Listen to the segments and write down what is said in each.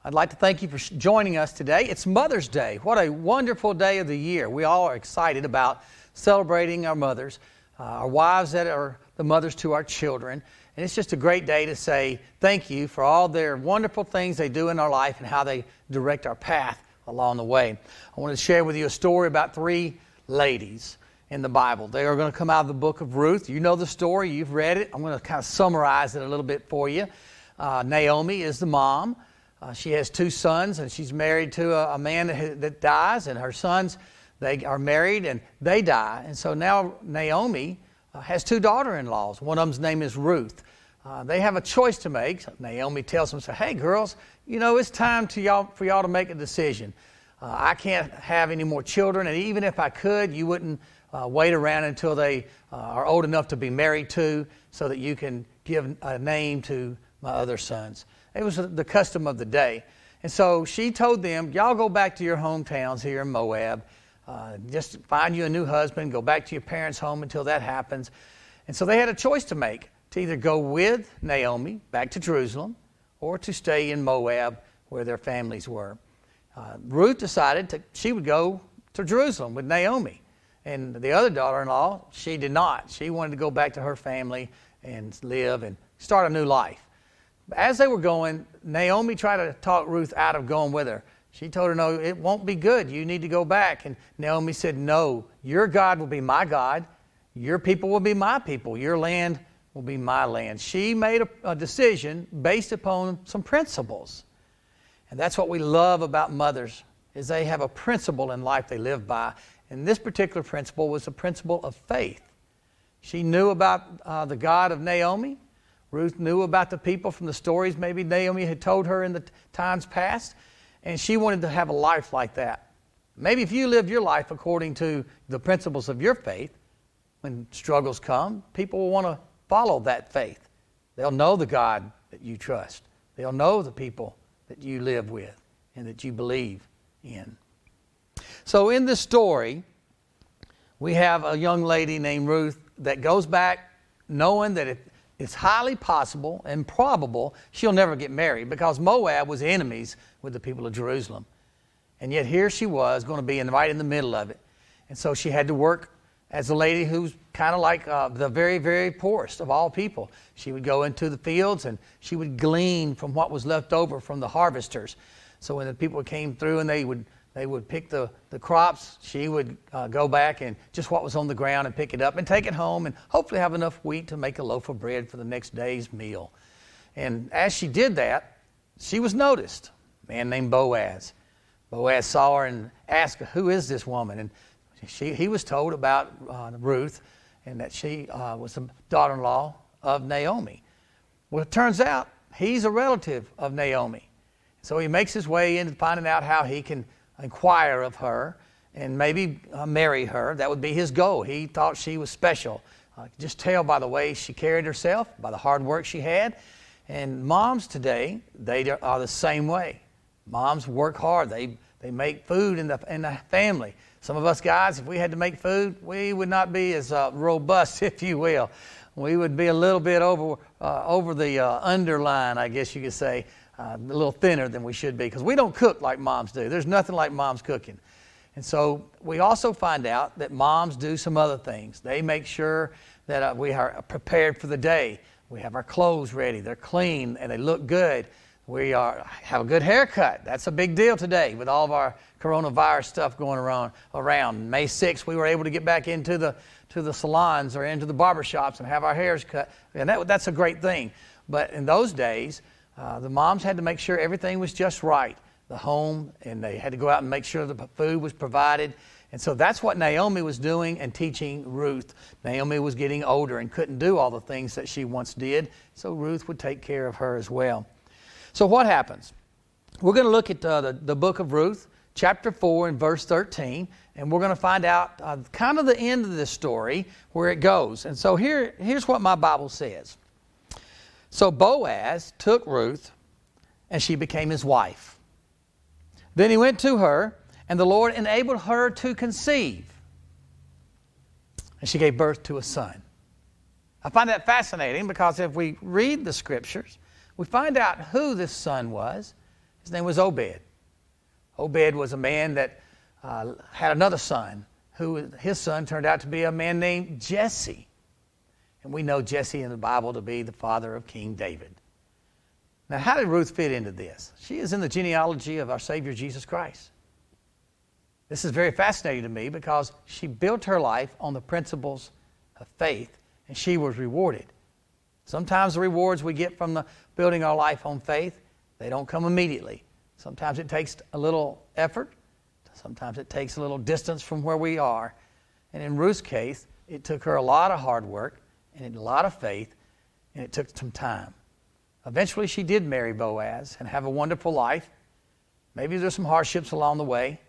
I'd like to thank you for joining us today. It's Mother's Day. What a wonderful day of the year. We all are excited about celebrating our mothers, our wives that are the mothers to our children. And it's just a great day to say thank you for all their wonderful things they do in our life and how they direct our path along the way. I want to share with you a story about three ladies in the Bible. They are going to come out of the book of Ruth. You know the story. You've read it. I'm going to kind of summarize it a little bit for you. Naomi is the mom. She has two sons, and she's married to a man that dies, and her sons, they are married, and they die. And so now Naomi has two daughter-in-laws. One of them's name is Ruth. They have a choice to make. Naomi tells them, hey, girls, you know, it's time for y'all to make a decision. I can't have any more children, and even if I could, you wouldn't wait around until they are old enough to be married to so that you can give a name to my other sons. It was the custom of the day. And so she told them, y'all go back to your hometowns here in Moab. Just find you a new husband, go back to your parents' home until that happens. And so they had a choice to make, to either go with Naomi back to Jerusalem or to stay in Moab where their families were. Ruth decided she would go to Jerusalem with Naomi. And the other daughter-in-law, she did not. She wanted to go back to her family and live and start a new life. As they were going, Naomi tried to talk Ruth out of going with her. She told her, no, it won't be good. You need to go back. And Naomi said, no, your God will be my God. Your people will be my people. Your land will be my land. She made a decision based upon some principles. And that's what we love about mothers, is they have a principle in life they live by. And this particular principle was the principle of faith. She knew about the God of Naomi. Ruth knew about the people from the stories maybe Naomi had told her in the times past. And she wanted to have a life like that. Maybe if you live your life according to the principles of your faith, when struggles come, people will want to follow that faith. They'll know the God that you trust. They'll know the people that you live with and that you believe in. So in this story, we have a young lady named Ruth that goes back knowing that it's highly possible and probable she'll never get married because Moab was enemies with the people of Jerusalem. And yet here she was going to be right in the middle of it. And so she had to work as a lady who's kind of like the very, very poorest of all people. She would go into the fields and she would glean from what was left over from the harvesters. So when the people came through and they would pick the crops, she would go back and just what was on the ground and pick it up and take it home and hopefully have enough wheat to make a loaf of bread for the next day's meal. And as she did that, she was noticed. A man named Boaz. Boaz saw her and asked, who is this woman? And he was told about Ruth and that she was the daughter-in-law of Naomi. Well, it turns out he's a relative of Naomi. So he makes his way into finding out how he can inquire of her and maybe marry her. That would be his goal. He thought she was special. Just tell by the way she carried herself, by the hard work she had. And moms today, they are the same way. Moms work hard. They make food in the family. Some of us guys, if we had to make food, we would not be as robust, if you will. We would be a little bit over the underline, I guess you could say. A little thinner than we should be because we don't cook like moms do. There's nothing like moms cooking. And so we also find out that moms do some other things. They make sure that we are prepared for the day. We have our clothes ready. They're clean and they look good. We have a good haircut. That's a big deal today with all of our coronavirus stuff going around. May 6th, we were able to get back into the salons or into the barbershops and have our hairs cut. And that's a great thing. But in those days, the moms had to make sure everything was just right, the home, and they had to go out and make sure the food was provided. And so that's what Naomi was doing and teaching Ruth. Naomi was getting older and couldn't do all the things that she once did, so Ruth would take care of her as well. So what happens? We're going to look at the book of Ruth, chapter 4 and verse 13, and we're going to find out kind of the end of this story, where it goes. And so here's what my Bible says. So Boaz took Ruth, and she became his wife. Then he went to her, and the Lord enabled her to conceive. And she gave birth to a son. I find that fascinating because if we read the scriptures, we find out who this son was. His name was Obed. Obed was a man that had another son, his son turned out to be a man named Jesse. And we know Jesse in the Bible to be the father of King David. Now, how did Ruth fit into this? She is in the genealogy of our Savior Jesus Christ. This is very fascinating to me because she built her life on the principles of faith, and she was rewarded. Sometimes the rewards we get from building our life on faith, they don't come immediately. Sometimes it takes a little effort. Sometimes it takes a little distance from where we are. And in Ruth's case, it took her a lot of hard work and a lot of faith, and it took some time. Eventually, she did marry Boaz and have a wonderful life. Maybe there's some hardships along the way,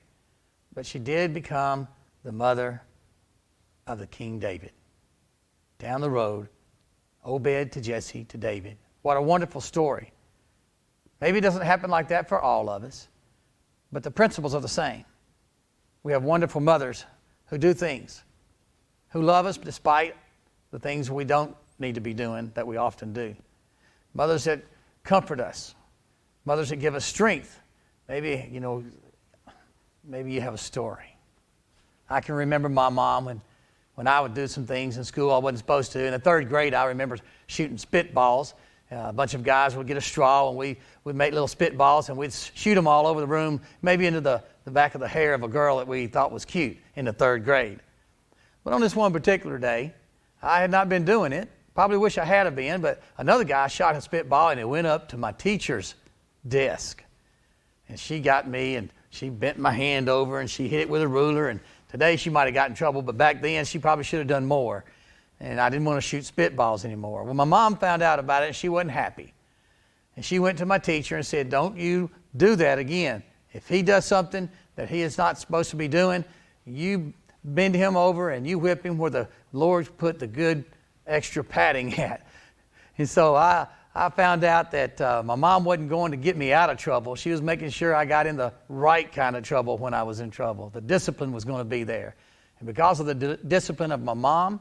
but she did become the mother of the King David. Down the road, Obed to Jesse to David. What a wonderful story. Maybe it doesn't happen like that for all of us, but the principles are the same. We have wonderful mothers who do things, who love us despite the things we don't need to be doing that we often do. Mothers that comfort us. Mothers that give us strength. Maybe you have a story. I can remember my mom when I would do some things in school I wasn't supposed to. In the third grade, I remember shooting spitballs. A bunch of guys would get a straw, and we would make little spitballs, and we'd shoot them all over the room, maybe into the back of the hair of a girl that we thought was cute in the third grade. But on this one particular day, I had not been doing it. Probably wish I had been, but another guy shot a spitball, and it went up to my teacher's desk. And she got me, and she bent my hand over, and she hit it with a ruler. And today she might have gotten in trouble, but back then she probably should have done more. And I didn't want to shoot spitballs anymore. Well, my mom found out about it, and she wasn't happy. And she went to my teacher and said, "Don't you do that again. If he does something that he is not supposed to be doing, you bend him over and you whip him where the Lord put the good extra padding at." And so I found out that my mom wasn't going to get me out of trouble. She was making sure I got in the right kind of trouble when I was in trouble. The discipline was going to be there. And because of the discipline of my mom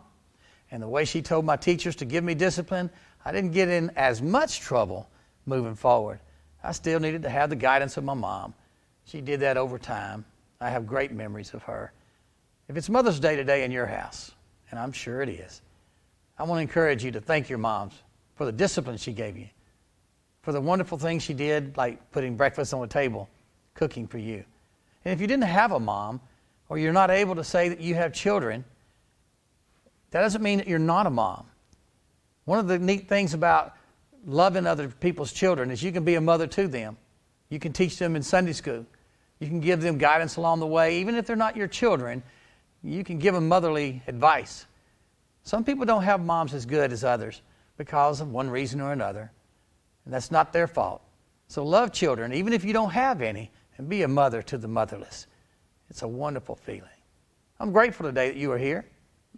and the way she told my teachers to give me discipline, I didn't get in as much trouble moving forward. I still needed to have the guidance of my mom. She did that over time. I have great memories of her. If it's Mother's Day today in your house, and I'm sure it is, I want to encourage you to thank your moms for the discipline she gave you, for the wonderful things she did, like putting breakfast on the table, cooking for you. And if you didn't have a mom, or you're not able to say that you have children, that doesn't mean that you're not a mom. One of the neat things about loving other people's children is you can be a mother to them. You can teach them in Sunday school. You can give them guidance along the way. Even if they're not your children, you can give them motherly advice. Some people don't have moms as good as others because of one reason or another, and that's not their fault. So love children, even if you don't have any, and be a mother to the motherless. It's a wonderful feeling. I'm grateful today that you are here.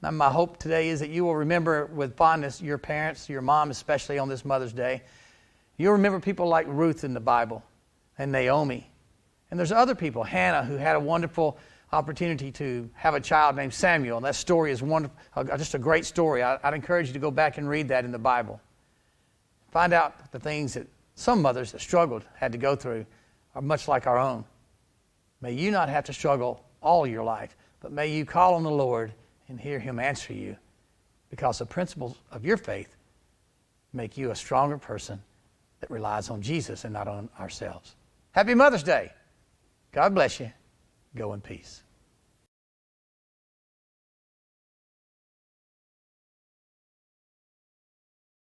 And my hope today is that you will remember with fondness your parents, your mom especially on this Mother's Day. You'll remember people like Ruth in the Bible and Naomi. And there's other people, Hannah, who had a wonderful opportunity to have a child named Samuel. And that story is wonderful, just a great story. I'd encourage you to go back and read that in the Bible. Find out the things that some mothers that struggled had to go through are much like our own. May you not have to struggle all your life, but may you call on the Lord and hear Him answer you, because the principles of your faith make you a stronger person that relies on Jesus and not on ourselves. Happy Mother's Day. God bless you. Go in peace.